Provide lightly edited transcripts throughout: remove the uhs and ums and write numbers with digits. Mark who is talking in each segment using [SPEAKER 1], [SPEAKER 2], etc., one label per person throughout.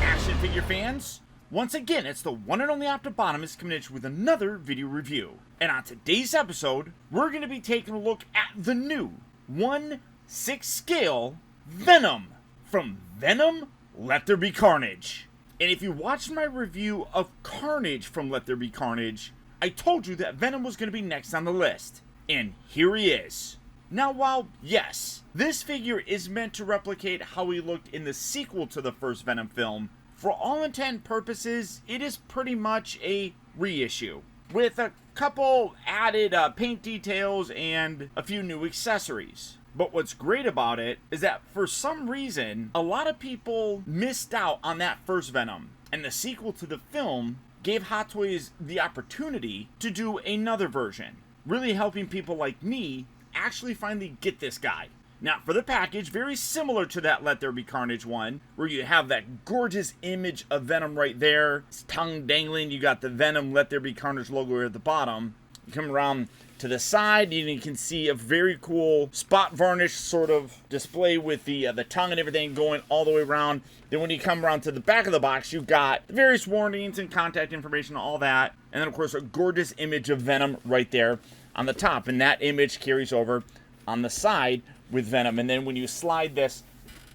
[SPEAKER 1] action figure fans? Once again, it's the one and only Optibotimus coming at you with another video review. And on today's episode, we're going to be taking a look at the new 1/6 scale Venom from Venom, Let There Be Carnage. And if you watched my review of Carnage from Let There Be Carnage, I told you that Venom was going to be next on the list. And here he is. Now, while, yes, this figure is meant to replicate how he looked in the sequel to the first Venom film, for all intent and purposes, it is pretty much a reissue, with a couple added paint details and a few new accessories. But what's great about it is that for some reason, a lot of people missed out on that first Venom, and the sequel to the film gave Hot Toys the opportunity to do another version, really helping people like me actually finally get this guy. Now, for the package, very similar to that Let There Be Carnage one, where you have that gorgeous image of Venom right there, his tongue dangling, you got the Venom Let There Be Carnage logo at the bottom. You come around to the side, and you can see a very cool spot varnish sort of display with the tongue and everything going all the way around. Then when you come around to the back of the box, you've got the various warnings and contact information, all that. And then, of course, a gorgeous image of Venom right there on the top, and that image carries over on the side with Venom. And then when you slide this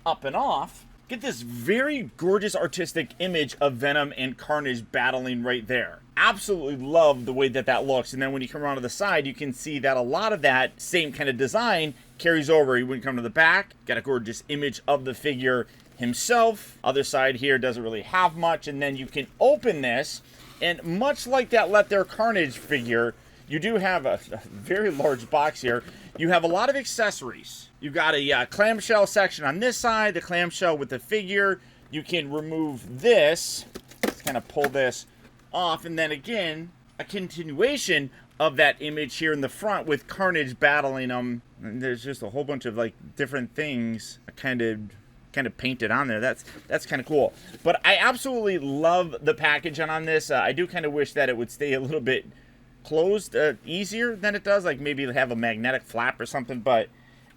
[SPEAKER 1] up and off, get this very gorgeous artistic image of Venom and Carnage battling right there. Absolutely love the way that that looks. And then when you come around to the side, you can see that a lot of that same kind of design carries over. You wouldn't come to the back, got a gorgeous image of the figure himself. Other side here doesn't really have much. And then you can open this, and much like that Let There Carnage figure, you do have a very large box here. You have a lot of accessories. You've got a clamshell section on this side, the clamshell with the figure. You can remove this, kind of pull this off, and then again, a continuation of that image here in the front with Carnage battling them. And there's just a whole bunch of like different things kind of painted on there. That's kind of cool. But I absolutely love the packaging on this. I do kind of wish that it would stay a little bit closed easier than it does, like maybe have a magnetic flap or something, but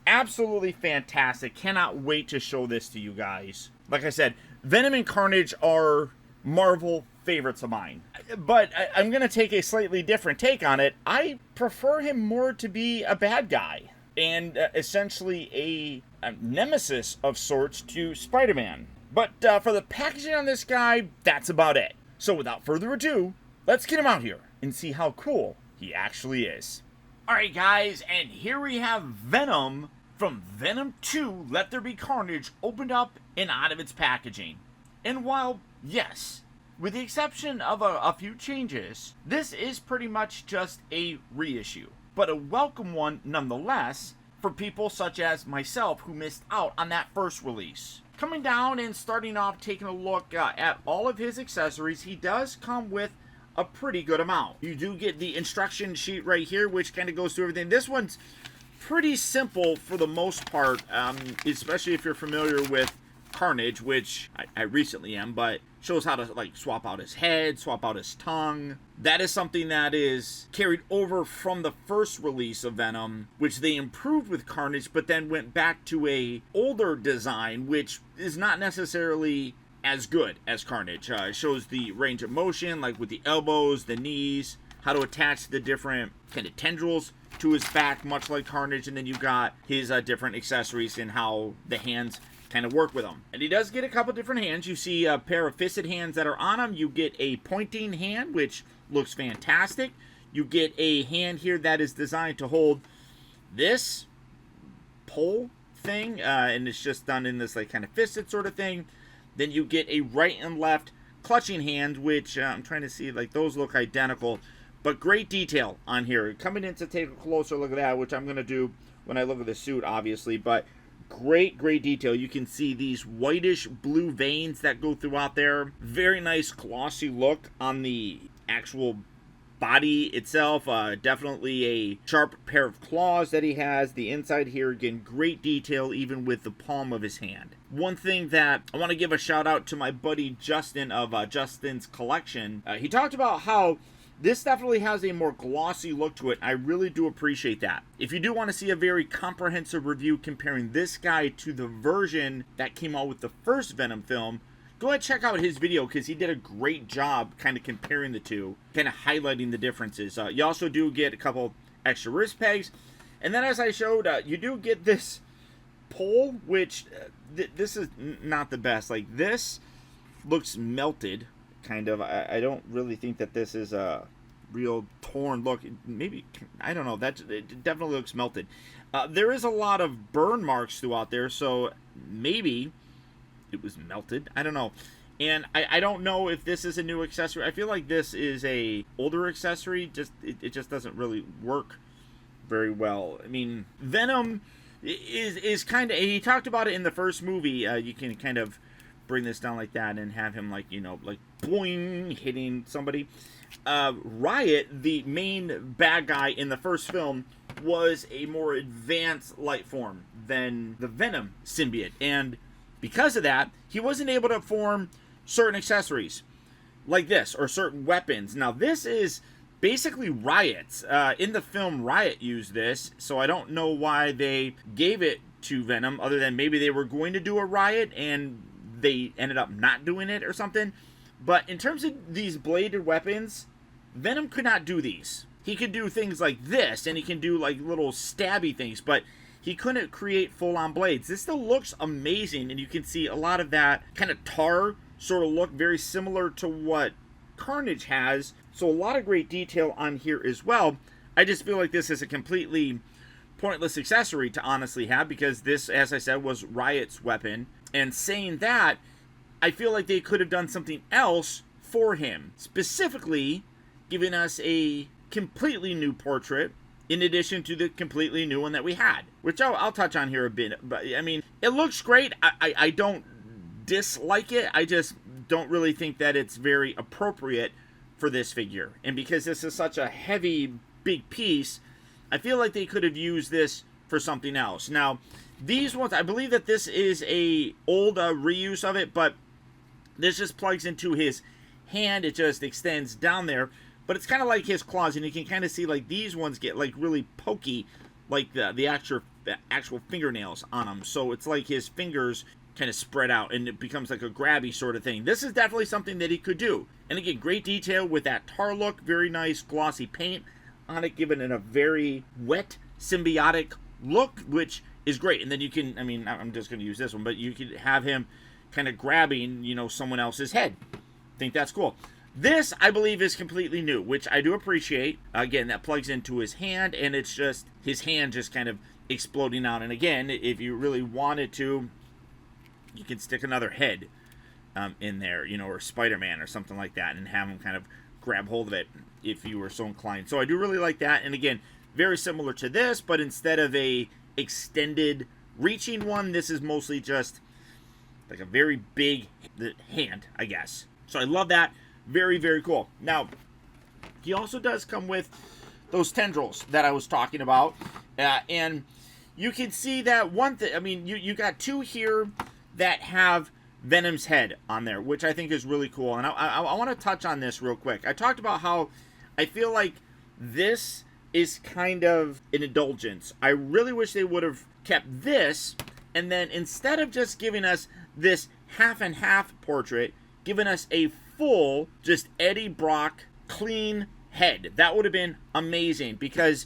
[SPEAKER 1] absolutely fantastic. Cannot wait to show this to you guys. Like I said, Venom and Carnage are Marvel favorites of mine, but I'm gonna take a slightly different take on it. I prefer him more to be a bad guy and essentially a nemesis of sorts to Spider-Man. But for the packaging on this guy, that's about it. So without further ado, let's get him out here and see how cool he actually is. Alright guys, and here we have Venom from Venom 2 Let There Be Carnage opened up and out of its packaging. And while, yes, with the exception of a few changes, this is pretty much just a reissue, but a welcome one nonetheless for people such as myself who missed out on that first release. Coming down and starting off taking a look at all of his accessories, he does come with a pretty good amount. You do get the instruction sheet right here, which kind of goes through everything. This one's pretty simple for the most part, especially if you're familiar with Carnage, which I recently am, but shows how to like swap out his head, swap out his tongue. That is something that is carried over from the first release of Venom, which they improved with Carnage, but then went back to a older design, which is not necessarily as good as Carnage. It shows the range of motion, like with the elbows, the knees, how to attach the different kind of tendrils to his back, much like Carnage, and then you've got his different accessories and how the hands kind of work with him. And he does get a couple different hands. You see a pair of fisted hands that are on him. You get a pointing hand, which looks fantastic. You get a hand here that is designed to hold this pole thing, and it's just done in this like kind of fisted sort of thing. Then you get a right and left clutching hand, which I'm trying to see, like those look identical, but great detail on here. Coming in to take a closer look at that, which I'm going to do when I look at the suit, obviously, but great detail. You can see these whitish blue veins that go throughout there. Very nice glossy look on the actual body itself. Definitely a sharp pair of claws that he has. The inside here, again, great detail even with the palm of his hand. One thing that I want to give a shout out to my buddy Justin of Justin's Collection. He talked about how this definitely has a more glossy look to it. I really do appreciate that. If you do want to see a very comprehensive review comparing this guy to the version that came out with the first Venom film, go ahead and check out his video because he did a great job kind of comparing the two, kind of highlighting the differences. You also do get a couple extra wrist pegs. And then as I showed, you do get this pole, which this is not the best. Like, this looks melted, kind of. I don't really think that this is a real torn look. Maybe, I don't know. It definitely looks melted. There is a lot of burn marks throughout there, so maybe it was melted. I don't know. And I don't know if this is a new accessory. I feel like this is a older accessory. It just doesn't really work very well. I mean, Venom is kind of, he talked about it in the first movie. You can kind of bring this down like that and have him, like, you know, like boing, hitting somebody. Riot, the main bad guy in the first film, was a more advanced life form than the Venom symbiote, and because of that, he wasn't able to form certain accessories like this, or certain weapons. Now, this is basically Riot's. In the film, Riot used this, so I don't know why they gave it to Venom, other than maybe they were going to do a Riot and they ended up not doing it or something. But in terms of these bladed weapons, Venom could not do these. He could do things like this, and he can do like little stabby things, but he couldn't create full-on blades. This still looks amazing, and you can see a lot of that kind of tar sort of look, very similar to what Carnage has. So a lot of great detail on here as well. I just feel like this is a completely pointless accessory to honestly have, because this, as I said, was Riot's weapon. And saying that, I feel like they could have done something else for him, specifically giving us a completely new portrait in addition to the completely new one that we had, which I'll touch on here a bit. But I mean, it looks great. I don't dislike it. I just don't really think that it's very appropriate for this figure. And because this is such a heavy, big piece, I feel like they could have used this for something else. Now, these ones, I believe that this is a old reuse of it, but this just plugs into his hand. It just extends down there, but it's kind of like his claws, and you can kind of see like these ones get like really pokey, like the actual fingernails on them. So it's like his fingers kind of spread out, and it becomes like a grabby sort of thing. This is definitely something that he could do. And again, great detail with that tar look, very nice glossy paint on it, giving it a very wet, symbiotic look, which is great. And then you can, I mean, I'm just going to use this one, but you could have him kind of grabbing, you know, someone else's head. I think that's cool. This, I believe, is completely new, which I do appreciate. Again, that plugs into his hand, and it's just his hand just kind of exploding out. And again, if you really wanted to, you could stick another head in there, you know, or Spider-Man or something like that, and have him kind of grab hold of it if you were so inclined. So I do really like that. And again, very similar to this, but instead of a extended reaching one, this is mostly just like a very big hand, I guess. So I love that. Very, very cool. Now, he also does come with those tendrils that I was talking about. And you can see that one thing, I mean, you got two here that have Venom's head on there, which I think is really cool. And I want to touch on this real quick. I talked about how I feel like this is kind of an indulgence. I really wish they would have kept this, and then instead of just giving us this half and half portrait, given us a full, just Eddie Brock clean head. That would have been amazing, because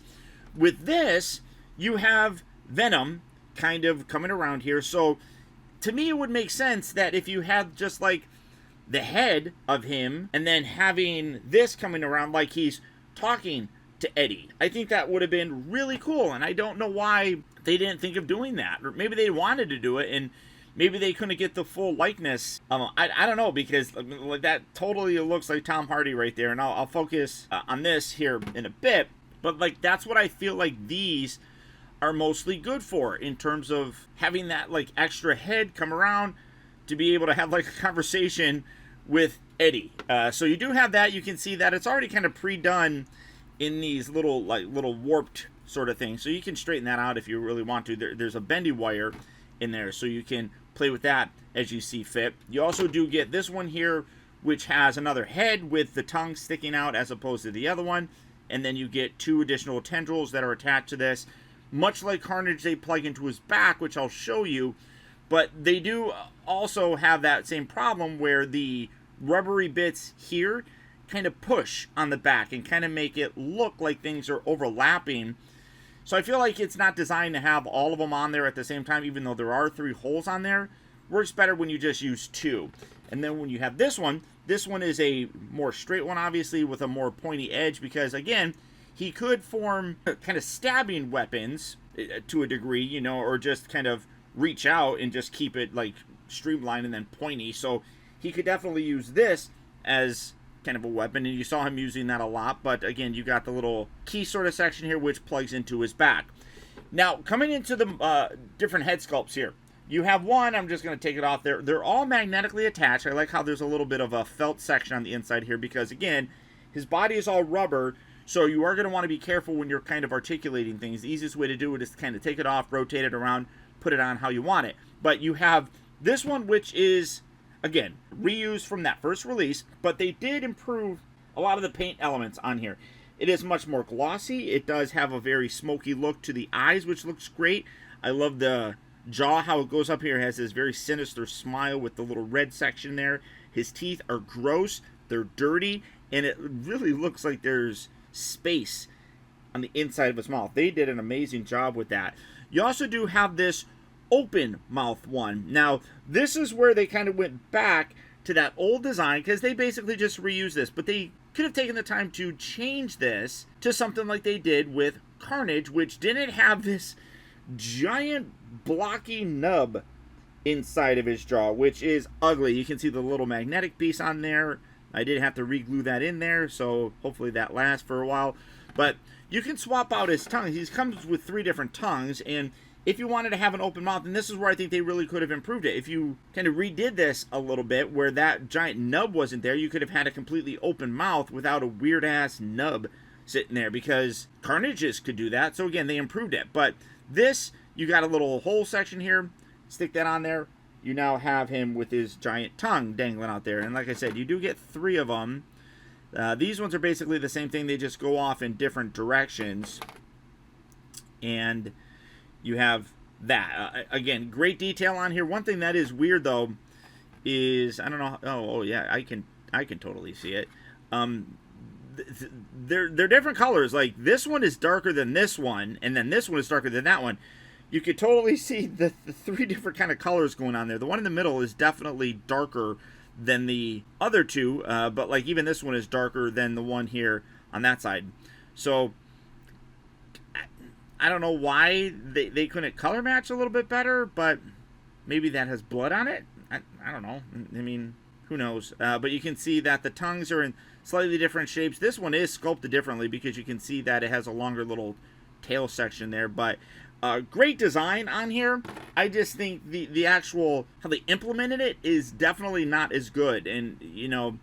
[SPEAKER 1] with this, you have Venom kind of coming around here. So to me, it would make sense that if you had just like the head of him and then having this coming around like he's talking to Eddie. I think that would have been really cool, and I don't know why they didn't think of doing that. Or maybe they wanted to do it, and maybe they couldn't get the full likeness. I don't know, because like that totally looks like Tom Hardy right there, and I'll focus on this here in a bit. But like that's what I feel like these are mostly good for, in terms of having that like extra head come around to be able to have like a conversation with Eddie. So you do have that. You can see that it's already kind of pre-done in these little warped sort of things. So you can straighten that out if you really want to. There's a bendy wire in there, so you can play with that as you see fit. You also do get this one here, which has another head with the tongue sticking out as opposed to the other one. And then you get two additional tendrils that are attached to this. Much like Carnage, they plug into his back, which I'll show you. But they do also have that same problem where the rubbery bits here kind of push on the back and kind of make it look like things are overlapping. So I feel like it's not designed to have all of them on there at the same time, even though there are 3 holes on there. Works better when you just use 2. And then when you have this one is a more straight one, obviously, with a more pointy edge, because, again, he could form kind of stabbing weapons to a degree, you know, or just kind of reach out and just keep it, like, streamlined and then pointy. So he could definitely use this as kind of a weapon, and you saw him using that a lot. But, again, you got the little key sort of section here, which plugs into his back. Now, coming into the different head sculpts here, you have one, I'm just going to take it off there. They're all magnetically attached. I like how there's a little bit of a felt section on the inside here because, again, his body is all rubber, so you are going to want to be careful when you're kind of articulating things. The easiest way to do it is to kind of take it off, rotate it around, put it on how you want it. But you have this one, which is, again, reused from that first release, but they did improve a lot of the paint elements on here. It is much more glossy. It does have a very smoky look to the eyes, which looks great. I love the jaw, how it goes up here. It has this very sinister smile with the little red section there. His teeth are gross, they're dirty, and it really looks like there's space on the inside of his mouth. They did an amazing job with that. You also do have this open mouth one. Now, this is where they kind of went back to that old design because they basically just reused this, but they could have taken the time to change this to something like they did with Carnage, which didn't have this giant blocky nub inside of his jaw, which is ugly. You can see the little magnetic piece on there. I did have to re-glue that in there, so hopefully that lasts for a while. But you can swap out his tongue. He comes with 3 different tongues, and if you wanted to have an open mouth, and this is where I think they really could have improved it. If you kind of redid this a little bit, where that giant nub wasn't there, you could have had a completely open mouth without a weird-ass nub sitting there, because Carnages could do that. So again, they improved it. But this, you got a little hole section here, stick that on there. You now have him with his giant tongue dangling out there. And like I said, you do get 3 of them. These ones are basically the same thing. They just go off in different directions. And you have that. Again, great detail on here. One thing that is weird, though, is, I don't know. Oh yeah, I can totally see it. They're different colors. Like, this one is darker than this one, and then this one is darker than that one. You could totally see the 3 different kind of colors going on there. The one in the middle is definitely darker than the other 2, but like even this one is darker than the one here on that side. So I don't know why they couldn't color match a little bit better, but maybe that has blood on it. I don't know. I mean, who knows? But you can see that the tongues are in slightly different shapes. This one is sculpted differently because you can see that it has a longer little tail section there, but great design on here. I just think the actual, how they implemented it is definitely not as good. And, you know,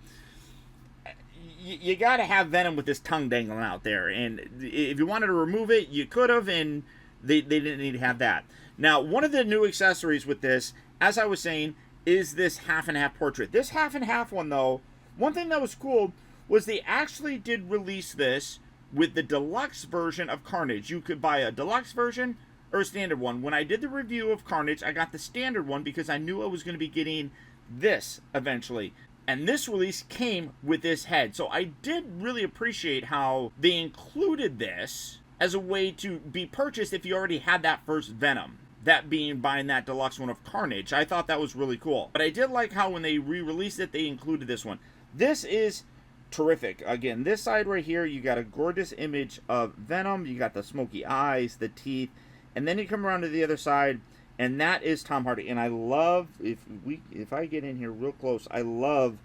[SPEAKER 1] you got to have Venom with his tongue dangling out there. And if you wanted to remove it, you could have, and they didn't need to have that. Now, one of the new accessories with this, as I was saying, is this half and half portrait. This half and half one, though, one thing that was cool was they actually did release this with the deluxe version of Carnage. You could buy a deluxe version or a standard one. When I did the review of Carnage, I got the standard one because I knew I was going to be getting this eventually. And this release came with this head. So I did really appreciate how they included this as a way to be purchased if you already had that first Venom. That being buying that deluxe one of Carnage. I thought that was really cool. But I did like how when they re-released it, they included this one. This is terrific. Again, this side right here, you got a gorgeous image of Venom. You got the smoky eyes, the teeth. And then you come around to the other side, and that is Tom Hardy. And I love, if I get in here real close, I love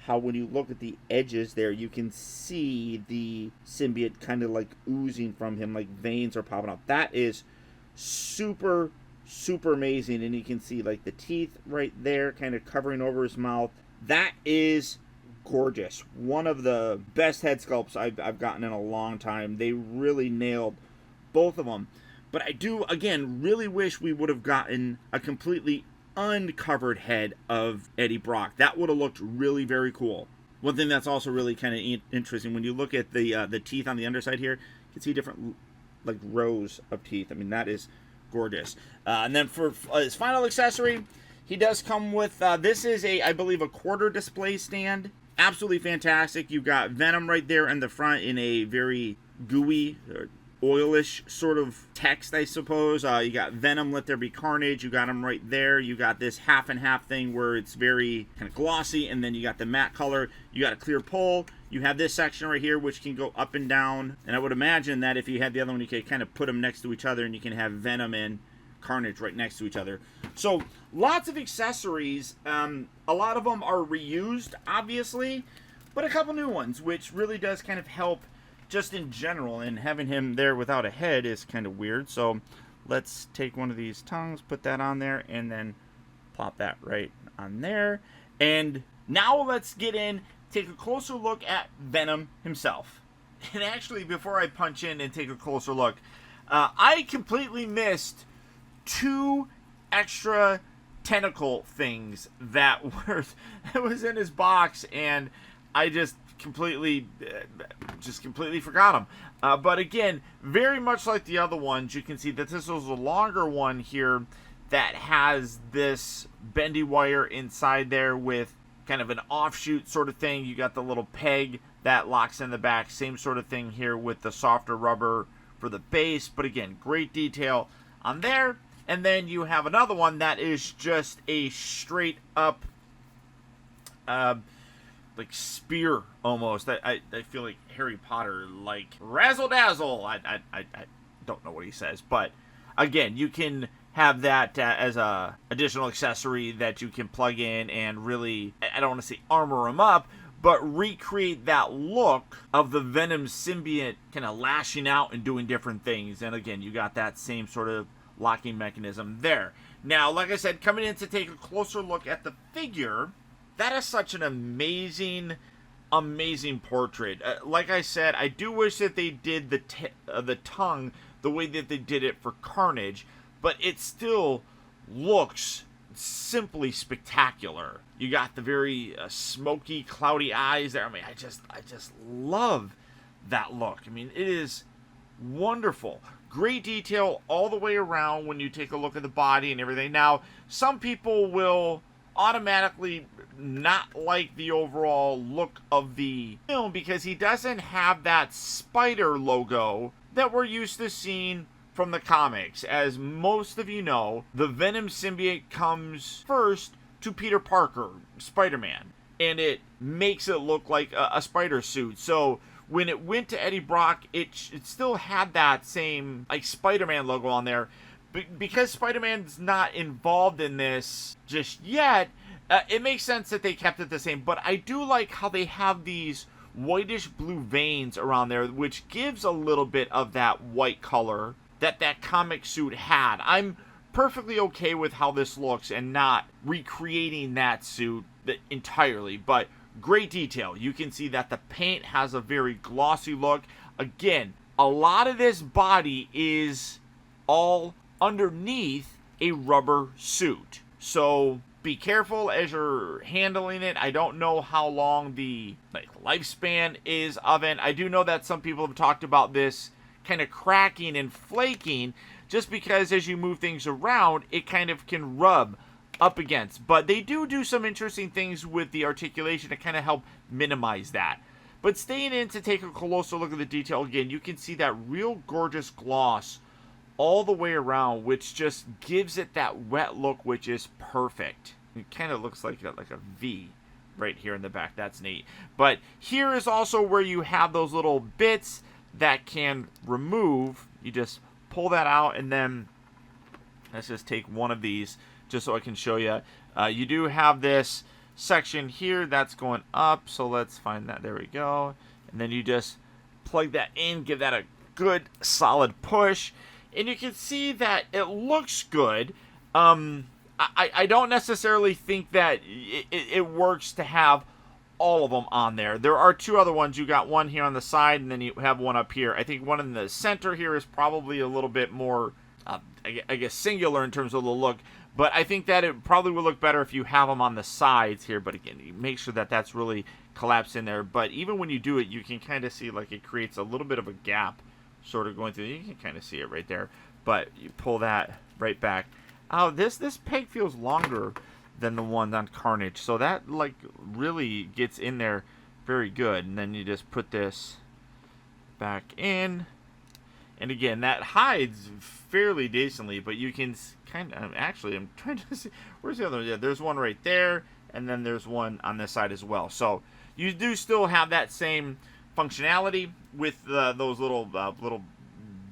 [SPEAKER 1] how when you look at the edges there, you can see the symbiote kind of like oozing from him, like veins are popping up. That is super, super amazing. And you can see like the teeth right there kind of covering over his mouth. That is gorgeous. One of the best head sculpts I've gotten in a long time. They really nailed both of them. But I do, again, really wish we would have gotten a completely uncovered head of Eddie Brock. That would have looked really very cool. One thing that's also really kind of interesting, when you look at the teeth on the underside here, you can see different like rows of teeth. I mean, that is gorgeous. And then for his final accessory, He does come with, this is I believe, a quarter display stand. Absolutely fantastic. You've got Venom right there in the front in a very gooey, oilish sort of text, I suppose. You got Venom, Let There Be Carnage. You got him right there. You got this half and half thing where it's very kind of glossy, and then you got the matte color. You got a clear pull. You have this section right here, which can go up and down. And I would imagine that if you had the other one, you could kind of put them next to each other, and you can have Venom and Carnage right next to each other. So lots of accessories. A lot of them are reused, obviously, but a couple new ones, which really does kind of help just in general. And having him there without a head is kind of weird. So let's take one of these tongues, put that on there, and then plop that right on there. And now let's get in, take a closer look at Venom himself. And actually, before I punch in and take a closer look, I completely missed 2 extra tentacle things that was in his box, and I just completely forgot them. But again, very much like the other ones, you can see that this was a longer one here that has this bendy wire inside there with kind of an offshoot sort of thing. You got the little peg that locks in the back. Same sort of thing here with the softer rubber for the base. But again, great detail on there. And then you have another one that is just a straight up like spear almost. I feel like Harry Potter, like razzle dazzle. I don't know what he says, but again, you can have that as a additional accessory that you can plug in and really, I don't want to say armor him up, but recreate that look of the Venom symbiote kind of lashing out and doing different things. And again, you got that same sort of locking mechanism there. Now, like I said, coming in to take a closer look at the figure, that is such an amazing portrait. Like I said, I do wish that they did the tongue the way that they did it for Carnage, but it still looks simply spectacular. You got the very smoky, cloudy eyes there. I mean, I just love that look. I mean, it is wonderful. Great detail all the way around when you take a look at the body and everything. Now, some people will automatically not like the overall look of the film because he doesn't have that spider logo that we're used to seeing from the comics. As most of you know, the Venom symbiote comes first to Peter Parker, Spider-Man, and it makes it look like a spider suit. So when it went to Eddie Brock, it still had that same like Spider-Man logo on there. Because Spider-Man's not involved in this just yet, it makes sense that they kept it the same. But I do like how they have these whitish blue veins around there, which gives a little bit of that white color that comic suit had. I'm perfectly okay with how this looks and not recreating that suit entirely, but great detail. You can see that the paint has a very glossy look. Again, a lot of this body is all underneath a rubber suit, so be careful as you're handling it. I don't know how long the lifespan is of it. I do know that some people have talked about this kind of cracking and flaking just because as you move things around, it kind of can rub up against. But they do some interesting things with the articulation to kind of help minimize that. But staying in to take a closer look at the detail again, you can see that real gorgeous gloss all the way around, which just gives it that wet look, which is perfect. It kind of looks like a V right here in the back. That's neat. But here is also where you have those little bits that can remove. You just pull that out, and then let's just take one of these just so I can show you. You do have this section here that's going up, so let's find that. There we go. And then you just plug that in, give that a good solid push, and you can see that it looks good. I don't necessarily think that it works to have all of them on there. There are 2 other ones. You got one here on the side, and then you have one up here. I think one in the center here is probably a little bit more, I guess, singular in terms of the look. But I think that it probably would look better if you have them on the sides here. But again, you make sure that that's really collapsed in there. But even when you do it, you can kind of see like it creates a little bit of a gap sort of going through. You can kind of see it right there. But you pull that right back. Oh, this peg feels longer than the ones on Carnage. So that like really gets in there very good. And then you just put this back in. And again, that hides fairly decently, but you can kind of, actually, I'm trying to see, where's the other one? Yeah, there's one right there, and then there's one on this side as well. So you do still have that same functionality with those little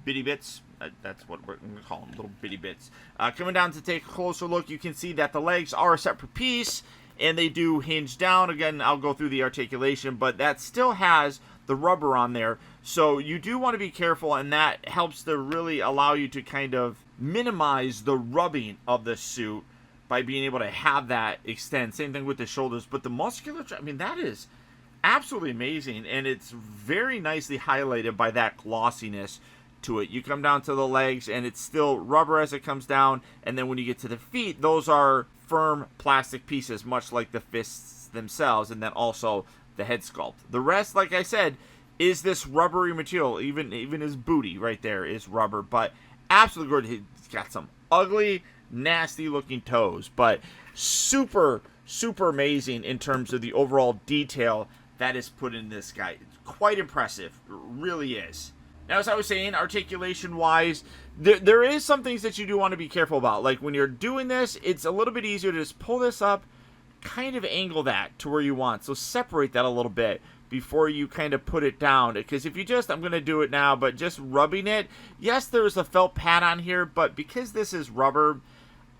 [SPEAKER 1] bitty bits. That's what we're going to call them, little bitty bits. Coming down to take a closer look, you can see that the legs are a separate piece, and they do hinge down. Again, I'll go through the articulation, but that still has the rubber on there. So you do want to be careful, and that helps to really allow you to kind of minimize the rubbing of the suit by being able to have that extend. Same thing with the shoulders, but the musculature, I mean, that is absolutely amazing, and it's very nicely highlighted by that glossiness to it. You come down to the legs, and it's still rubber as it comes down, and then when you get to the feet, those are firm plastic pieces, much like the fists themselves, and then also the head sculpt. The rest, like I said, is this rubbery material. Even his booty right there is rubber, but absolutely good. He's got some ugly, nasty looking toes, but super amazing in terms of the overall detail that is put in this guy. It's quite impressive. It really is. Now, as I was saying, articulation wise, there is some things that you do want to be careful about. Like when you're doing this, it's a little bit easier to just pull this up, kind of angle that to where you want. So separate that a little bit before you kind of put it down. Because if you just, I'm going to do it now, but just rubbing it, yes, there's a felt pad on here, but because this is rubber,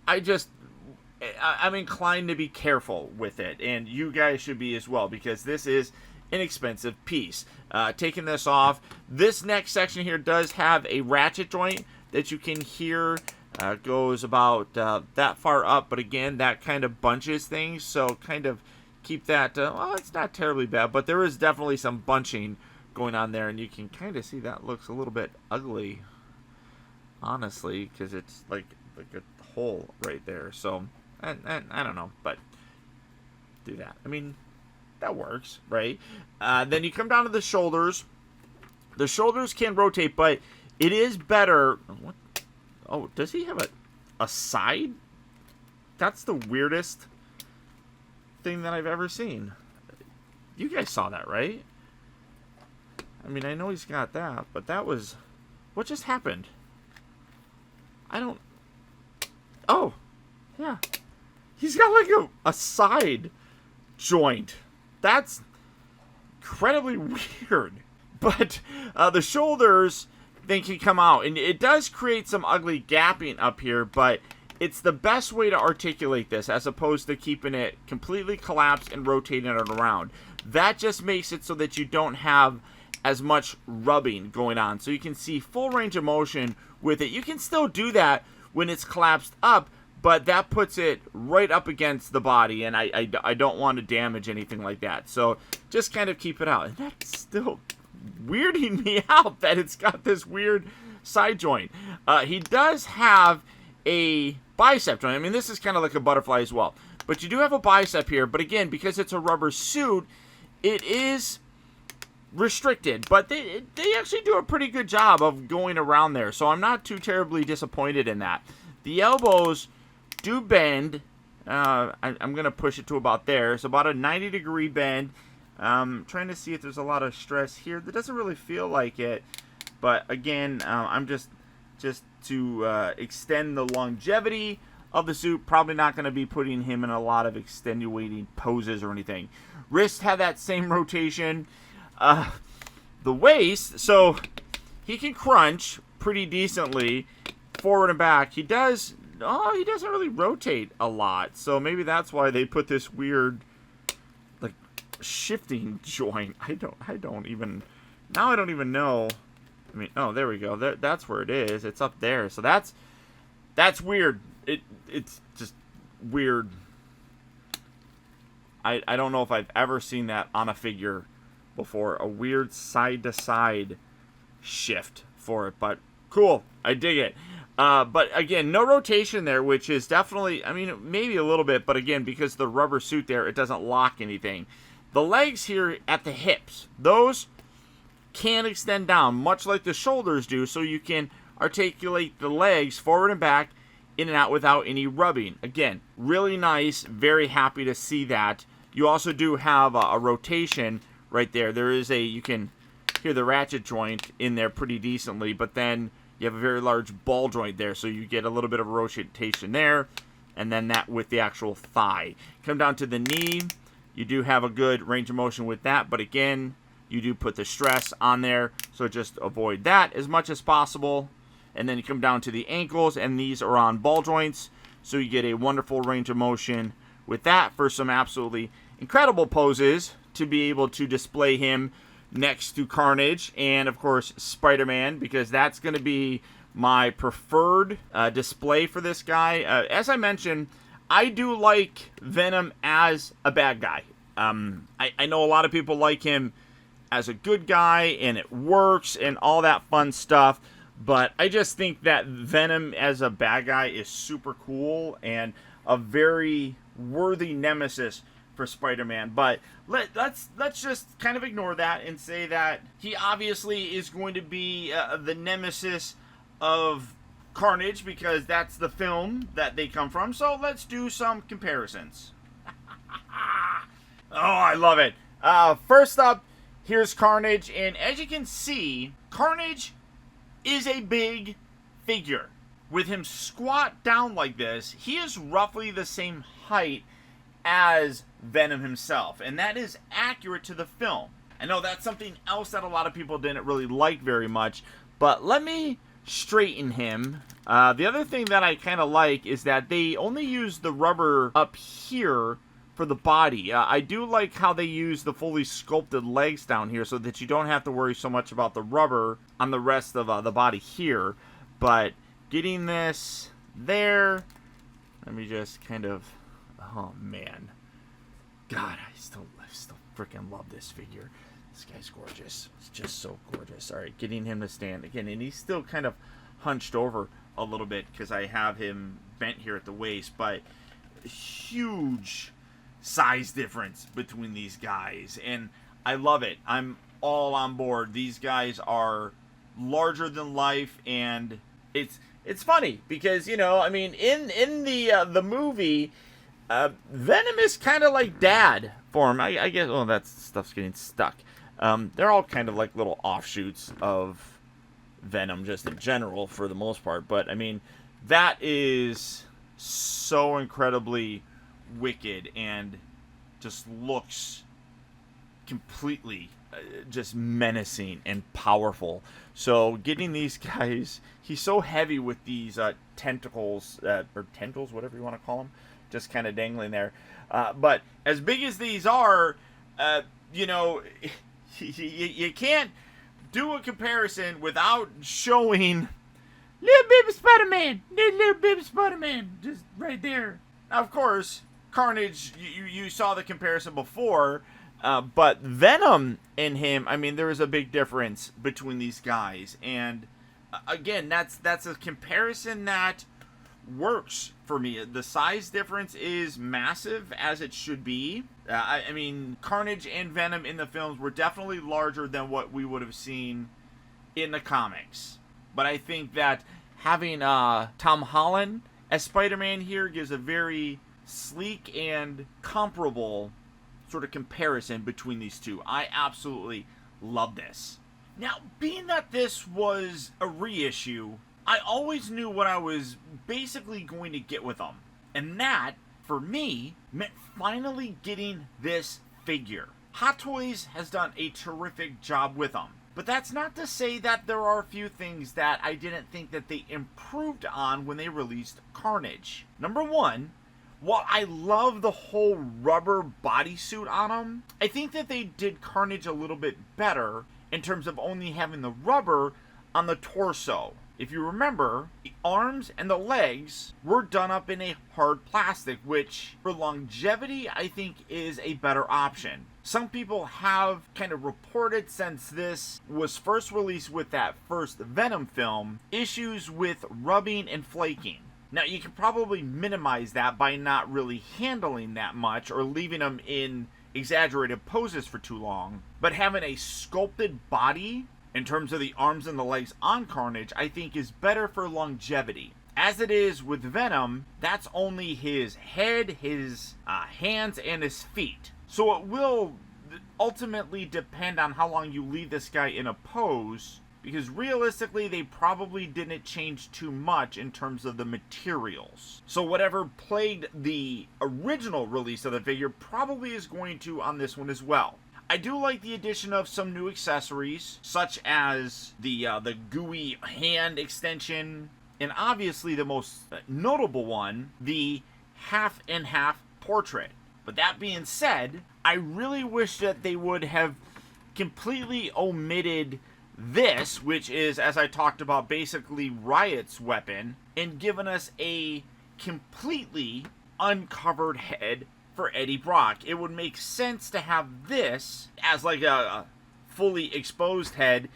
[SPEAKER 1] I'm inclined to be careful with it. And you guys should be as well, because this is an expensive piece. Taking this off, this next section here does have a ratchet joint that you can hear goes about that far up, but again, that kind of bunches things, so kind of keep that, well, it's not terribly bad, but there is definitely some bunching going on there, and you can kind of see that looks a little bit ugly, honestly, because it's like a hole right there. So and I don't know, but do that. I mean, that works, right? Then you come down to the shoulders. The shoulders can rotate, but it is better. What? Oh, does he have a side? That's the weirdest thing that I've ever seen. You guys saw that, right? I mean, I know he's got that, but that was... What just happened? I don't... Oh, yeah. He's got like a side joint. That's incredibly weird. But the shoulders, they can come out. And it does create some ugly gapping up here, but it's the best way to articulate this as opposed to keeping it completely collapsed and rotating it around. That just makes it so that you don't have as much rubbing going on. So you can see full range of motion with it. You can still do that when it's collapsed up, but that puts it right up against the body, and I don't want to damage anything like that. So just kind of keep it out. And that's still weirding me out that it's got this weird side joint. He does have a bicep joint. I mean, this is kind of like a butterfly as well. But you do have a bicep here. But again, because it's a rubber suit, it is restricted. But they actually do a pretty good job of going around there. So I'm not too terribly disappointed in that. The elbows do bend. I'm going to push it to about there. It's about a 90-degree bend. Trying to see if there's a lot of stress here. That doesn't really feel like it. But again, I'm just to extend the longevity of the suit. Probably not going to be putting him in a lot of extenuating poses or anything. Wrists have that same rotation. The waist, so he can crunch pretty decently forward and back. He doesn't really rotate a lot. So maybe that's why they put this weird like shifting joint. I don't even know. I mean, oh, there we go. That's where it is. It's up there. So that's weird. It's just weird. I don't know if I've ever seen that on a figure before. A weird side-to-side shift for it. But cool. I dig it. But again, no rotation there, which is definitely, I mean, maybe a little bit. But again, because the rubber suit there, it doesn't lock anything. The legs here at the hips, those can extend down, much like the shoulders do, so you can articulate the legs forward and back in and out without any rubbing. Again, really nice. Very happy to see that. You also do have a rotation right there. There is you can hear the ratchet joint in there pretty decently, but then you have a very large ball joint there, so you get a little bit of a rotation there, and then that with the actual thigh. Come down to the knee, you do have a good range of motion with that, but again, you do put the stress on there, so just avoid that as much as possible. And then you come down to the ankles, and these are on ball joints, so you get a wonderful range of motion with that for some absolutely incredible poses to be able to display him next to Carnage and, of course, Spider-Man, because that's going to be my preferred display for this guy. As I mentioned, I do like Venom as a bad guy. I know a lot of people like him as a good guy, and it works and all that fun stuff, but I just think that Venom as a bad guy is super cool and a very worthy nemesis for Spider-Man. But let's just kind of ignore that and say that he obviously is going to be the nemesis of Carnage, because that's the film that they come from. So let's do some comparisons. Oh, I love it. First up, here's Carnage, and as you can see, Carnage is a big figure. With him squat down like this, he is roughly the same height as Venom himself, and that is accurate to the film. I know that's something else that a lot of people didn't really like very much, but let me straighten him. The other thing that I kind of like is that they only use the rubber up here for the body. I do like how they use the fully sculpted legs down here so that you don't have to worry so much about the rubber on the rest of the body here. But getting this there, let me just kind of, oh man, God, I still freaking love this figure. This guy's gorgeous. It's just so gorgeous. All right, getting him to stand again, and he's still kind of hunched over a little bit because I have him bent here at the waist, but huge size difference between these guys, and I love it. I'm all on board. These guys are larger than life, and it's funny because, you know, I mean, in the movie, Venom is kind of like dad for him. I guess. Oh, that stuff's getting stuck. They're all kind of like little offshoots of Venom, just in general, for the most part. But I mean, that is so incredibly wicked and just looks completely just menacing and powerful. So getting these guys, he's so heavy with these tentacles, or tentacles, whatever you want to call them, just kind of dangling there. But as big as these are, you know, you can't do a comparison without showing little baby Spider-Man, little baby Spider-Man, just right there. Now, of course, Carnage, you saw the comparison before, but Venom in him, I mean, there is a big difference between these guys, and again, that's a comparison that works for me. The size difference is massive, as it should be. I mean, Carnage and Venom in the films were definitely larger than what we would have seen in the comics, but I think that having Tom Holland as Spider-Man here gives a very sleek and comparable sort of comparison between these two. I absolutely love this. Now, being that this was a reissue, I always knew what I was basically going to get with them. And that, for me, meant finally getting this figure. Hot Toys has done a terrific job with them. But that's not to say that there are a few things that I didn't think that they improved on when they released Carnage. Number one, while I love the whole rubber bodysuit on him, I think that they did Carnage a little bit better in terms of only having the rubber on the torso. If you remember, the arms and the legs were done up in a hard plastic, which for longevity I think is a better option. Some people have kind of reported, since this was first released with that first Venom film, issues with rubbing and flaking. Now, you can probably minimize that by not really handling that much or leaving them in exaggerated poses for too long. But having a sculpted body in terms of the arms and the legs on Carnage, I think is better for longevity. As it is with Venom, that's only his head, his hands, and his feet. So it will ultimately depend on how long you leave this guy in a pose, because realistically they probably didn't change too much in terms of the materials. So whatever plagued the original release of the figure probably is going to on this one as well. I do like the addition of some new accessories, such as the gooey hand extension, and obviously the most notable one, the half and half portrait. But that being said, I really wish that they would have completely omitted this, which is, as I talked about, basically Riot's weapon, and given us a completely uncovered head for Eddie Brock. It would make sense to have this as like a fully exposed head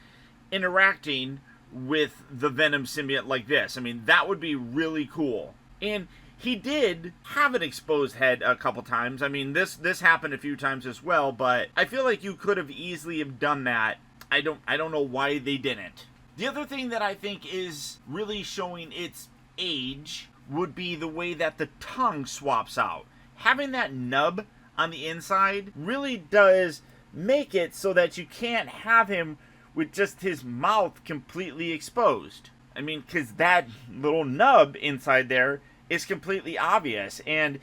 [SPEAKER 1] interacting with the Venom symbiote like this. I mean, that would be really cool. And he did have an exposed head a couple times. I mean, this happened a few times as well, but I feel like you could have easily have done that. I don't know why they didn't. The other thing that I think is really showing its age would be the way that the tongue swaps out. Having that nub on the inside really does make it so that you can't have him with just his mouth completely exposed. I mean, because that little nub inside there is completely obvious, and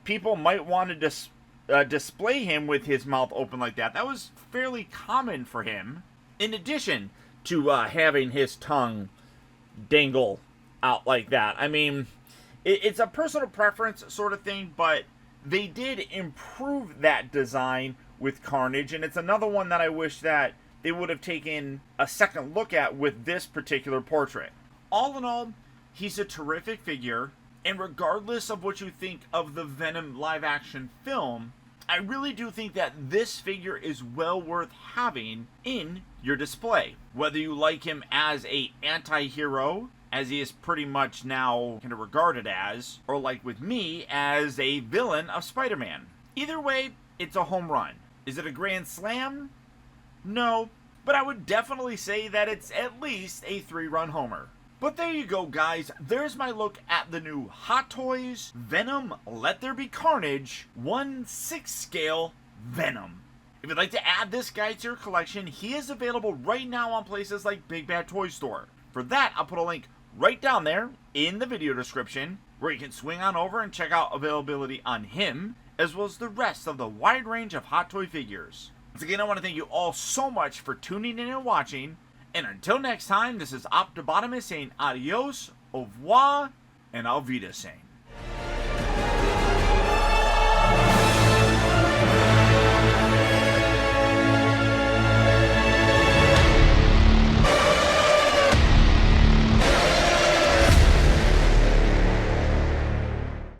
[SPEAKER 1] people might want to display him with his mouth open like that. That was fairly common for him, in addition to having his tongue dangle out like that. I mean, it's a personal preference sort of thing, but they did improve that design with Carnage, and it's another one that I wish that they would have taken a second look at with this particular portrait. All in all, he's a terrific figure, and regardless of what you think of the Venom live-action film, I really do think that this figure is well worth having in your display. Whether you like him as an anti-hero, as he is pretty much now kind of regarded as, or like with me, as a villain of Spider-Man. Either way, it's a home run. Is it a grand slam? No, but I would definitely say that it's at least a 3-run homer. But there you go, guys. There's my look at the new Hot Toys Venom Let There Be Carnage 1/6 scale Venom. If you'd like to add this guy to your collection, he is available right now on places like Big Bad Toy Store. For that, I'll put a link right down there in the video description where you can swing on over and check out availability on him, as well as the rest of the wide range of Hot Toy figures. Once again, I want to thank you all so much for tuning in and watching, and until next time, this is Optibotimus saying adios, au revoir, and auf Wiedersehen.